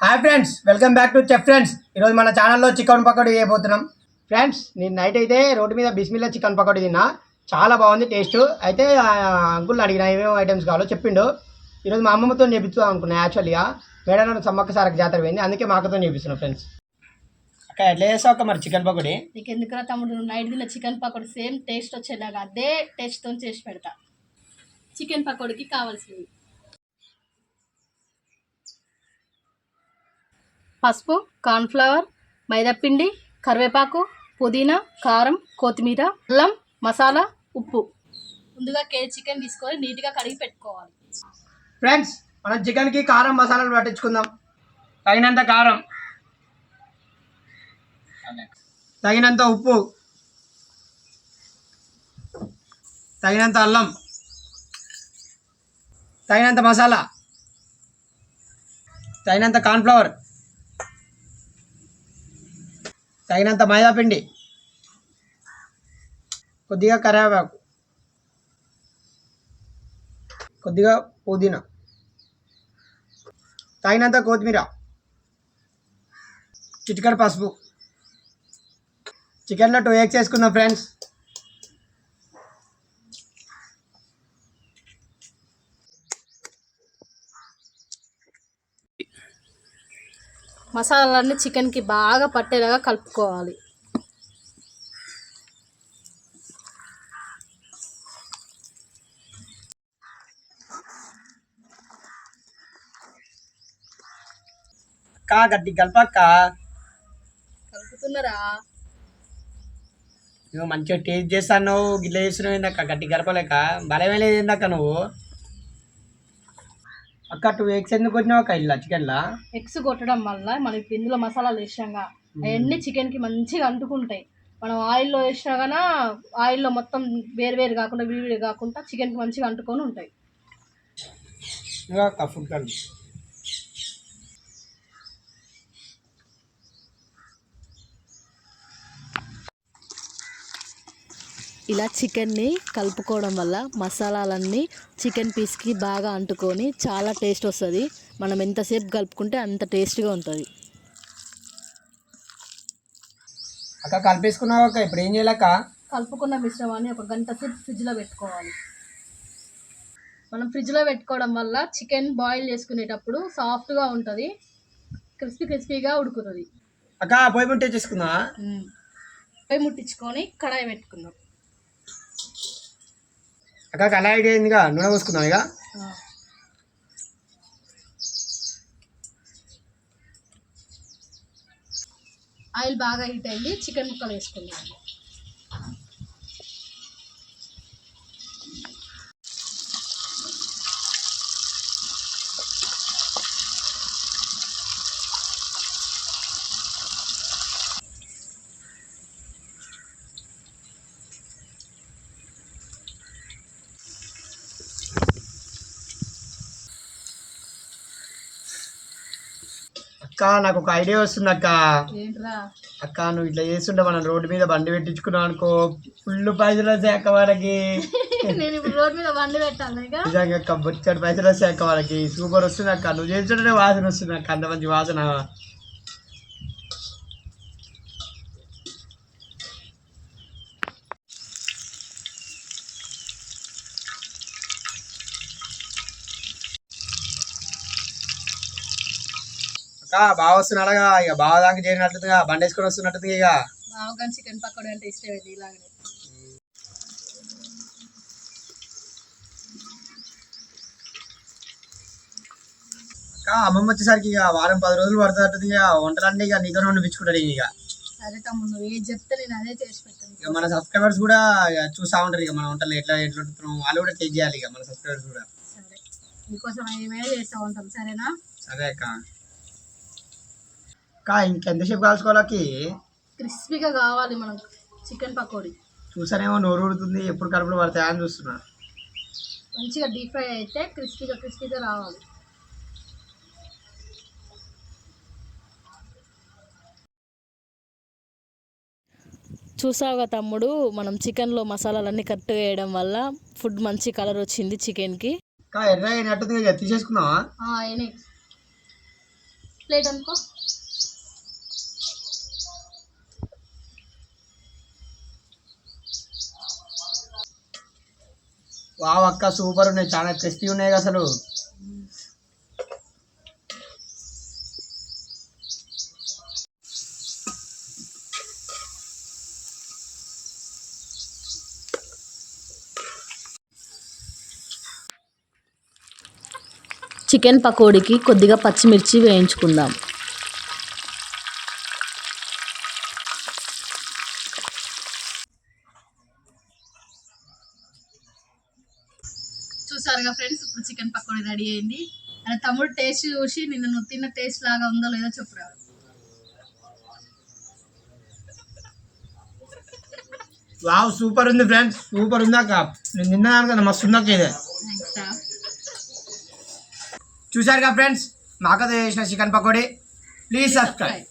Hi friends, welcome back to chef friends. ఈరోజు మన ఛానల్లో చికెన్ పకోడీ చేయబోతున్నాం. ఫ్రెండ్స్, నేను నైట్ అయితే రోడ్డు మీద బిస్మిల్లా చికెన్ పకోడీ తిన్నా. చాలా బాగుంది టేస్ట్. అయితే అంకుల్ని అడిగిన ఏమేమి ఐటమ్స్ కావాలో చెప్పిండు. ఈరోజు మా అమ్మమ్మతో చేపిస్తాం అనుకున్నా. యాక్చువల్గా మేడారం సమ్మక్క సారక జాతర పోయింది, అందుకే మా అక్కతో చేపిస్తున్నాం. ఫ్రెండ్స్, అక్క ఎట్లా చేస్తావు అక్క మరి చికెన్ పకోడీ? నీకు ఎందుకురా తమ్ముడు, నైట్ తిన్న చికెన్ పకోడీ సేమ్ టేస్ట్ వచ్చేలాగా అదే టేస్ట్తో చేసి పెడతా. చికెన్ పకోడీకి కావాల్సింది పసుపు, కార్న్ఫ్లవర్, మైదాపిండి, కరివేపాకు, పుదీనా, కారం, కొత్తిమీర, అల్లం, మసాలా, ఉప్పు. ముందుగా కేజీ చికెన్ తీసుకొని నీట్గా కడిగి పెట్టుకోవాలి. ఫ్రెండ్స్, మనం చికెన్కి కారం మసాలాలు పట్టించుకుందాం. తగినంత కారం, తగినంత ఉప్పు, తగినంత అల్లం, తగినంత మసాలా, తగినంత కార్న్ఫ్లవర్, తగినంత మైదాపిండి, కొద్దిగా కరివేపాకు, కొద్దిగా పుదీనా, తగినంత కొత్తిమీర, చిటికెడు పసుపు. చికెన్లో 2 eggs వేసుకుందాం ఫ్రెండ్స్. మసాలాలన్నీ చికెన్కి బాగా పట్టేలాగా కలుపుకోవాలి. అక్క గట్టి కలపక్క. కలుపుతున్నారా? నువ్వు మంచిగా టేస్ట్ చేస్తాను, గిట్ల చేస్తున్నావు ఏందక్క? గట్టి గడపలేక బలమే లేదు ఏందక్క నువ్వు? అక్క 2 eggs ఎందుకు కొట్టినావు అక్క ఇలా చికెన్లా? ఎగ్స్ కొట్టడం వల్ల మనకి ఇందులో మసాలాలు వేసాంగా అవన్నీ చికెన్కి మంచిగా అంటుకుంటాయి. మనం ఆయిల్లో వేసినా కానీ ఆయిల్లో మొత్తం వేరు కాకుండా విడివిడి కాకుండా చికెన్కి మంచిగా అంటుకొని ఉంటాయి. అక్క ఫుడ్ కలర్ ఇలా చికెన్ని కలుపుకోవడం వల్ల మసాలాలన్నీ చికెన్ పీస్కి బాగా అంటుకొని చాలా టేస్ట్ వస్తుంది. మనం ఎంతసేపు కలుపుకుంటే అంత టేస్ట్గా ఉంటుంది. అక్క కలిపేసుకున్నావు అక్క, ఇప్పుడు ఏం చేయాలక్క? కలుపుకున్న మిశ్రమాన్ని 1 గంట సేపు ఫ్రిడ్జ్లో పెట్టుకోవాలి. మనం ఫ్రిడ్జ్లో పెట్టుకోవడం వల్ల చికెన్ బాయిల్ చేసుకునేటప్పుడు సాఫ్ట్గా ఉంటుంది, క్రిస్పీగా ఉడుకుతుంది. అక్క పొయ్యి ముట్టే చేసుకుందా? పొయ్యి ముట్టించుకొని కడాయి పెట్టుకుందాం. అక్క కళాయి అయిందిగా, నూనె పోసుకుందాం. ఇక ఆయిల్ బాగా హీట్ అయింది, చికెన్ ముక్కలు వేసుకుందాం. అక్క నాకు ఒక ఐడియా వస్తుంది అక్క. ఏంట్రా? అక్క నువ్వు ఇట్లా చేస్తుంటే మనం రోడ్డు మీద బండి పెట్టించుకున్నావు అనుకో, ఫుల్ పైసలు వస్తాయి అక్క వాళ్ళకి. నేను ఇప్పుడు రోడ్ మీద బండి పెట్టాలి. నిజంగా అక్క బొచ్చడి పైసలు వస్తాయి అక్క వాళ్ళకి. సూపర్ వస్తుంది అక్క, నువ్వు చేస్తుంటే వాసన వస్తుంది అక్క, అంత మంచి వాసన. అక్క బాగా వస్తున్నాడుగా, ఇక బాగా దాకా చేరినట్లుగా బండి వేసుకొని వస్తున్నట్టుంది. ఇక బాగా చికెన్ పకోడీ అంటే ఇష్టమైంది ఇలాగనే. అక్క అమ్మమ్మ వచ్చేసరికి ఇక వారం 10 రోజులు పడుతుంది. ఇక వంటలన్నీ ఇక నీతో వండిపించుకుంటాడు. ఇక సరే తమ్ముడు, నువ్వు ఏది చెప్తే నేను అదే చేసి పెట్టాను. ఇక మన సబ్స్క్రైబర్స్ కూడా ఇక చూస్తూ ఉంటారు. ఇక మన వంటలు ఎట్లా వండుతున్నాం వాళ్ళు కూడా టేస్ట్ చేయాలి. ఇక మన సబ్స్క్రైబర్స్ కూడా. సరే, మీకోసం ఏమైనా చేస్తూ ఉంటాం, సరేనా? సరే అక్క. అక్క ఇంకెంతసేపు కాల్చుకోవాలకి? క్రిస్పీగా కావాలి మనకు చికెన్ పకోడీ. చూసానేమో నోరు ఉడుతుంది, ఎప్పుడు కడుపులో పడతాయా అని చూస్తున్నా. మంచిగా డీప్ ఫ్రై అయితే క్రిస్పీగా రావాలి. చూసావుగా తమ్ముడు, మనం చికెన్లో మసాలాలన్నీ కరెక్ట్గా వేయడం వల్ల ఫుడ్ మంచి కలర్ వచ్చింది చికెన్కి. తీసేసుకున్నావా? ప్లేట్ అనుకో. వావ్ అక్క సూపర్ ఉన్నాయి, చాలా క్రిస్పీ ఉన్నాయి అసలు. చికెన్ పకోడీకి కొద్దిగా పచ్చిమిర్చి వేయించుకుందాం. చూసారుగా ఫ్రెండ్స్, ఇప్పుడు చికెన్ పకోడీ రెడీ అయింది. అలా తమ్ముడు టేస్ట్ చూసి నిన్న నువ్వు తిన్న టేస్ట్ లాగా ఉందో లేదో చెప్పురా. వావ్ సూపర్ ఉంది ఫ్రెండ్స్, సూపర్ ఉంది అక్క. నేను తిన్నాను కదా, మస్తు ఉంది అక్క ఇది. చూసారుగా ఫ్రెండ్స్, మా అక్కతో చేసిన చికెన్ పకోడీ. Please subscribe.